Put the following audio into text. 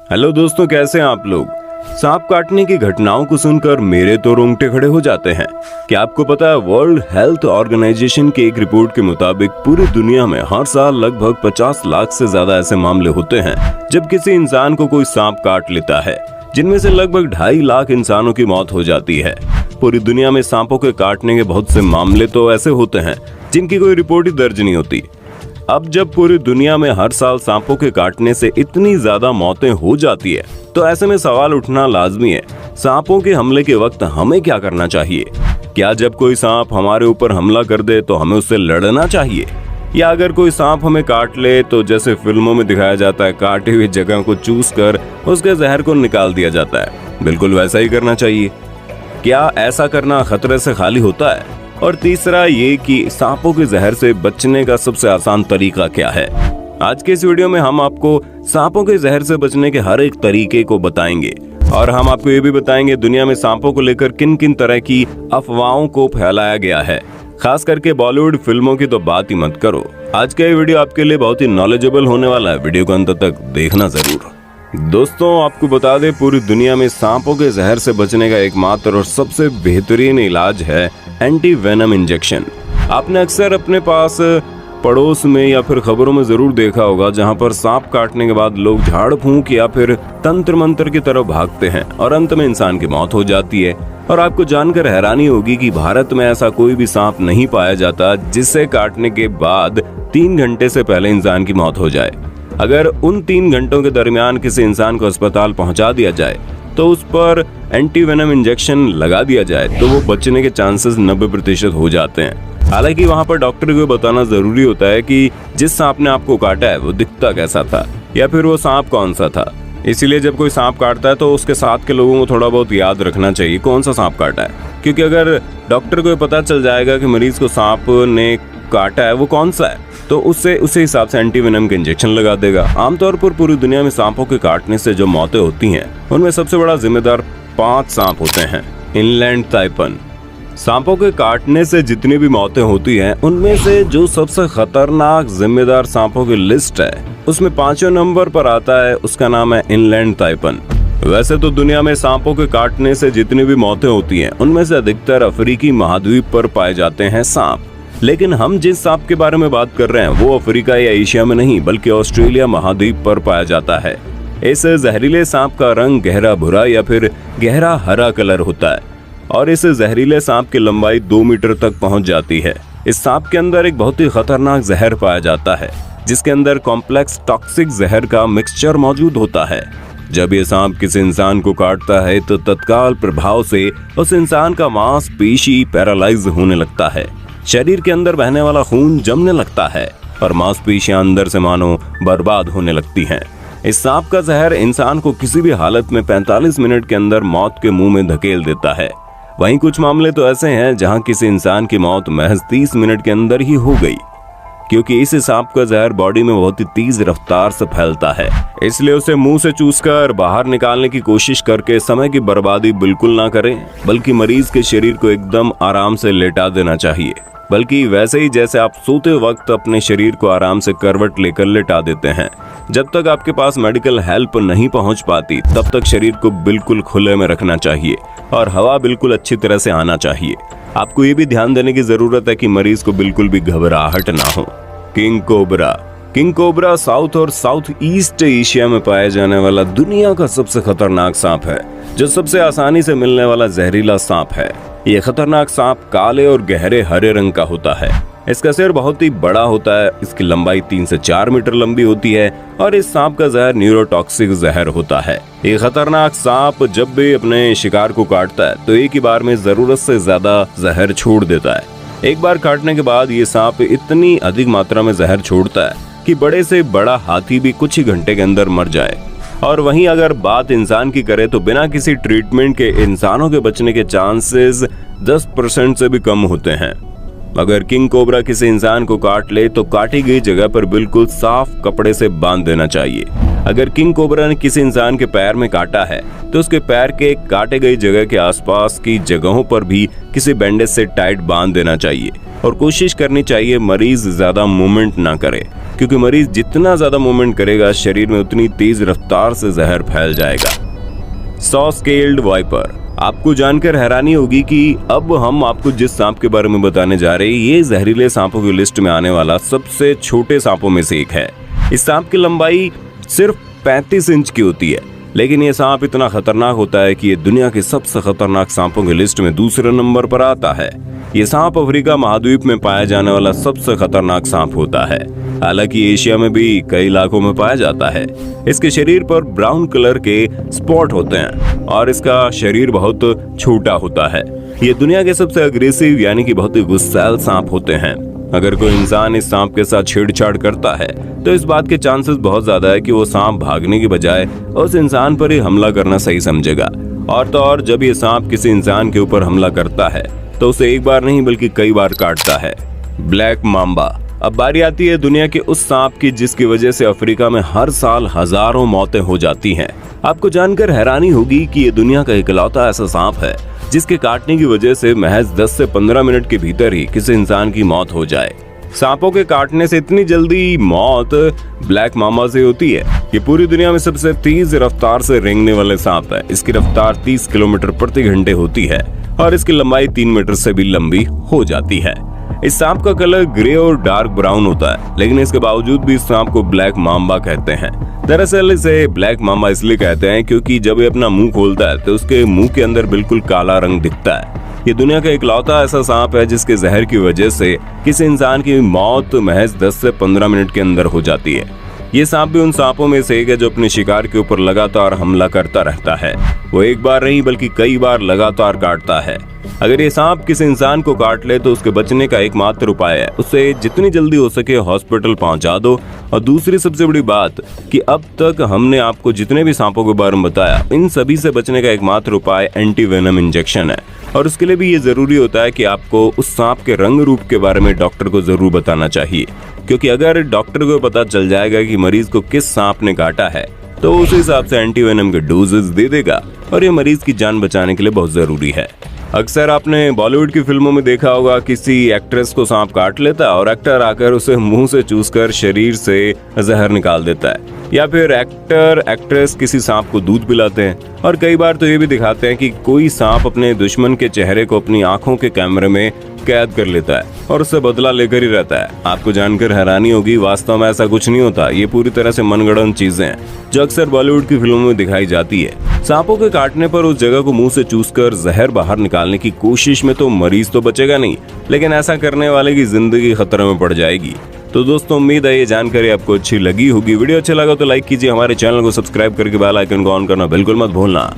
Hello दोस्तों, कैसे हैं आप लोग। सांप काटने की घटनाओं को सुनकर मेरे तो रोंगटे खड़े हो जाते हैं। क्या आपको पता है, वर्ल्ड हेल्थ ऑर्गेनाइजेशन की एक रिपोर्ट के मुताबिक पूरी दुनिया में हर साल लगभग 50 लाख से ज्यादा ऐसे मामले होते हैं जब किसी इंसान को कोई सांप काट लेता है, जिनमें से लगभग 2.5 लाख इंसानों की मौत हो जाती है। पूरी दुनिया में सांपों के काटने के बहुत से मामले तो ऐसे होते हैं जिनकी कोई रिपोर्ट ही दर्ज नहीं होती। अब जब पूरी दुनिया में हर साल सांपों के काटने से इतनी ज्यादा मौतें हो जाती है, तो ऐसे में सवाल उठना लाजमी है, सांपों के हमले के वक्त हमें क्या करना चाहिए। क्या जब कोई सांप हमारे ऊपर हमला कर दे तो हमें उससे लड़ना चाहिए, या अगर कोई सांप हमें काट ले तो जैसे फिल्मों में दिखाया जाता है, काटे हुई जगह को चूस कर उसके जहर को निकाल दिया जाता है, बिल्कुल वैसा ही करना चाहिए। क्या ऐसा करना खतरे से खाली होता है? और तीसरा ये कि सांपों के जहर से बचने का सबसे आसान तरीका क्या है। आज के इस वीडियो में हम आपको सांपों के जहर से बचने के हर एक तरीके को बताएंगे, और हम आपको ये भी बताएंगे दुनिया में सांपों को लेकर किन किन तरह की अफवाहों को फैलाया गया है। खास करके बॉलीवुड फिल्मों की तो बात ही मत करो। आज का ये वीडियो आपके लिए बहुत ही नॉलेजेबल होने वाला है, वीडियो को अंत तक देखना जरूर। दोस्तों, आपको बता दें, पूरी दुनिया में सांपों के जहर से बचने का एकमात्र और सबसे बेहतरीन इलाज है एंटी वेनम इंजेक्शन। आपने अक्सर अपने पास पड़ोस में या फिर खबरों में जरूर देखा होगा, जहां पर सांप काटने के बाद लोग झाड़ फूंक या फिर तंत्र मंत्र की तरफ भागते हैं और अंत में इंसान की मौत हो जाती है। और आपको जानकर हैरानी होगी कि भारत में ऐसा कोई भी सांप नहीं पाया जाता जिसे काटने के बाद 3 घंटे से पहले इंसान की मौत हो जाए। अगर उन 3 घंटों के दरमियान किसी इंसान को अस्पताल पहुंचा दिया जाए तो उस पर एंटी वेनम इंजेक्शन लगा दिया जाए तो वो बचने के चांसेस 90% हो जाते हैं। हालांकि वहां पर डॉक्टर को बताना जरूरी होता है कि जिस सांप ने आपको काटा है वो दिखता कैसा था या फिर वो सांप कौन सा था। इसीलिए जब कोई सांप काटता है तो उसके साथ के लोगों को थोड़ा बहुत याद रखना चाहिए कौन सा सांप काटा है, क्योंकि अगर डॉक्टर को पता चल जाएगा कि मरीज को सांप ने काटा है वो कौन सा है, तो उससे उसी हिसाब से एंटी वेनम के इंजेक्शन लगा देगा। आमतौर पर पूरी दुनिया में सांपों के काटने से जो मौतें होती हैं उनमें सबसे बड़ा जिम्मेदार 5 सांप होते हैं। Inland taipan. सांपों के काटने से जितनी भी मौतें होती हैं उनमें से जो सबसे खतरनाक जिम्मेदार सांपों की लिस्ट है उसमें 5वें नंबर पर आता है, उसका नाम है इनलैंड ताइपन। वैसे तो दुनिया में सांपों के काटने से जितनी भी मौतें होती हैं उनमें से अधिकतर अफ्रीकी महाद्वीप पर पाए जाते हैं सांप, लेकिन हम जिस सांप के बारे में बात कर रहे हैं वो अफ्रीका या एशिया में नहीं बल्कि ऑस्ट्रेलिया महाद्वीप पर पाया जाता है। इस जहरीले सांप का रंग गहरा भूरा या फिर गहरा हरा कलर होता है और इस जहरीले सांप की लंबाई 2 मीटर तक पहुंच जाती है। इस सांप के अंदर एक बहुत ही खतरनाक जहर पाया जाता है जिसके अंदर कॉम्प्लेक्स टॉक्सिक जहर का मिक्सचर मौजूद होता है। जब ये सांप किसी इंसान को काटता है तो तत्काल प्रभाव से उस इंसान का मांसपेशी पैरालाइज होने लगता है, शरीर के अंदर बहने वाला खून जमने लगता है और मांसपेशियां अंदर से मानो बर्बाद होने लगती हैं। इस सांप का जहर इंसान को किसी भी हालत में 45 मिनट के अंदर मौत के मुंह में धकेल देता है। वहीं कुछ मामले तो ऐसे हैं जहां किसी इंसान की मौत महज 30 मिनट के अंदर ही हो गई, क्योंकि इस सांप का जहर बॉडी में बहुत ही तेज रफ्तार से फैलता है। इसलिए उसे मुंह से चूसकर बाहर निकालने की कोशिश करके समय की बर्बादी बिल्कुल ना करें, बल्कि मरीज के शरीर को एकदम आराम से लेटा देना चाहिए, बल्कि वैसे ही जैसे आप सोते वक्त अपने शरीर को आराम से करवट लेकर लेटा देते हैं। जब तक आपके पास मेडिकल हेल्प नहीं पहुंच पाती तब तक शरीर को बिल्कुल खुले में रखना चाहिए और हवा बिल्कुल अच्छी तरह से आना चाहिए। आपको ये भी ध्यान देने की जरूरत है कि मरीज को बिल्कुल भी घबराहट ना हो। King cobra. King cobra south और साउथ ईस्ट एशिया में पाया जाने वाला दुनिया का सबसे खतरनाक सांप है, जो सबसे आसानी से मिलने वाला जहरीला सांप है। ये खतरनाक सांप काले और गहरे हरे रंग का होता है। इसका सिर बहुत ही बड़ा होता है, इसकी लंबाई 3 से 4 मीटर लंबी होती है और इस सांप का जहर न्यूरोटॉक्सिक जहर होता है। ये खतरनाक सांप जब भी अपने शिकार को काटता है तो एक ही बार में जरूरत से ज्यादा जहर छोड़ देता है। एक बार काटने के बाद ये सांप इतनी अधिक मात्रा में जहर छोड़ता है कि बड़े से बड़ा हाथी भी कुछ ही घंटे के अंदर मर जाए। और वहीं अगर बात इंसान की करें तो बिना किसी ट्रीटमेंट के इंसानों के बचने के चांसेस 10% से भी कम होते हैं। अगर किंग कोबरा किसी इंसान को काट ले तो काटी गई जगह पर बिल्कुल साफ कपड़े से बांध देना चाहिए। अगर किंग कोबरा ने किसी इंसान के पैर में काटा है तो उसके पैर के काटे गई जगह के आसपास की जगहों पर भी किसी बैंडेज से टाइट बांध देना चाहिए। और कोशिश करनी चाहिए मरीज ज्यादा मूवमेंट ना करे, क्योंकि मरीज जितना ज्यादा मूवमेंट करेगा शरीर में उतनी तेज रफ्तार से जहर फैल जाएगा। 100 स्केल्ड वाइपर। आपको जानकर हैरानी होगी कि अब हम आपको जिस सांप के बारे में बताने जा रहे हैं ये जहरीले सांपों की लिस्ट में आने वाला सबसे छोटे सांपों में से एक है। इस सांप की लंबाई सिर्फ 35 इंच की होती है, लेकिन ये सांप इतना खतरनाक होता है कि ये दुनिया के सबसे खतरनाक सांपों की लिस्ट में दूसरे नंबर पर आता है। ये सांप अफ्रीका महाद्वीप में पाया जाने वाला सबसे खतरनाक सांप होता है। हालांकि एशिया में भी कई इलाकों में पाया जाता है। इसके शरीर पर ब्राउन कलर के स्पॉट होते हैं और इसका शरीर बहुत छोटा होता है। ये दुनिया के सबसे अग्रेसिव यानी कि बहुत ही गुस्सैल सांप होते हैं। अगर कोई इंसान इस सांप के साथ छेड़छाड़ करता है तो इस बात के चांसेस बहुत ज्यादा है कि वो सांप भागने की बजाय उस इंसान पर ही हमला करना सही समझेगा। और तो और जब ये सांप किसी इंसान के ऊपर हमला करता है तो उसे एक बार नहीं बल्कि कई बार काटता है। Black Mamba. अब बारी आती है दुनिया के उस सांप की जिसकी वजह से अफ्रीका में हर साल हजारों मौतें हो जाती हैं। आपको जानकर हैरानी होगी कि ये दुनिया का इकलौता ऐसा सांप है जिसके काटने की वजह से महज 10 से 15 मिनट के भीतर ही किसी इंसान की मौत हो जाए। सांपों के काटने से इतनी जल्दी मौत ब्लैक मामा से होती है। ये पूरी दुनिया में सबसे तेज रफ्तार से रेंगने वाले सांप है। इसकी रफ्तार 30 किलोमीटर प्रति घंटे होती है और इसकी लंबाई 3 मीटर से भी लंबी हो जाती है। इस सांप का कलर ग्रे और डार्क ब्राउन होता है, लेकिन इसके बावजूद भी इस सांप को ब्लैक मांबा कहते हैं। दरअसल इसे ब्लैक मांबा इसलिए कहते हैं क्योंकि जब ये अपना मुंह खोलता है तो उसके मुंह के अंदर बिल्कुल काला रंग दिखता है। ये दुनिया का इकलौता ऐसा सांप है जिसके जहर की वजह से किसी इंसान की मौत महज 10 से 15 मिनट के अंदर हो जाती है। ये सांप भी उन सांपों में से एक है जो अपने शिकार के ऊपर लगातार हमला करता रहता है। वो एक बार नहीं बल्कि कई बार लगातार काटता है। अगर ये सांप किसी इंसान को काट ले तो उसके बचने का एकमात्र उपाय है उसे जितनी जल्दी हो सके हॉस्पिटल पहुंचा दो। और दूसरी सबसे बड़ी बात कि अब तक हमने आपको जितने भी सांपों के बारे में बताया इन सभी से बचने का एकमात्र उपाय एंटी वेनम इंजेक्शन है। और उसके लिए भी ये जरूरी होता है कि आपको उस सांप के रंग रूप के बारे में डॉक्टर को जरूर बताना चाहिए, क्योंकि अगर डॉक्टर को पता चल जाएगा कि मरीज को किस सांप ने काटा है तो उस हिसाब से एंटी वेनम के डोजेस दे देगा और ये मरीज की जान बचाने के लिए बहुत जरूरी है। अक्सर आपने बॉलीवुड की फिल्मों में देखा होगा किसी एक्ट्रेस को सांप काट लेता है और एक्टर आकर उसे मुंह से चूसकर शरीर से जहर निकाल देता है, या फिर एक्टर एक्ट्रेस किसी सांप को दूध पिलाते हैं। और कई बार तो ये भी दिखाते हैं कि कोई सांप अपने दुश्मन के चेहरे को अपनी आंखों के कैमरे में कैद कर लेता है और उससे बदला लेकर ही रहता है। आपको जानकर हैरानी होगी, वास्तव में ऐसा कुछ नहीं होता। ये पूरी तरह से मनगढ़ंत चीजें हैं जो अक्सर बॉलीवुड की फिल्मों में दिखाई जाती है। सांपों के काटने पर उस जगह को मुंह से चूसकर जहर बाहर निकालने की कोशिश में तो मरीज तो बचेगा नहीं, लेकिन ऐसा करने वाले की जिंदगी खतरे में पड़ जाएगी। तो दोस्तों उम्मीद है ये जानकारी आपको अच्छी लगी होगी। वीडियो अच्छा लगा तो लाइक कीजिए, हमारे चैनल को सब्सक्राइब करके बेल आइकन को ऑन करना बिल्कुल मत भूलना।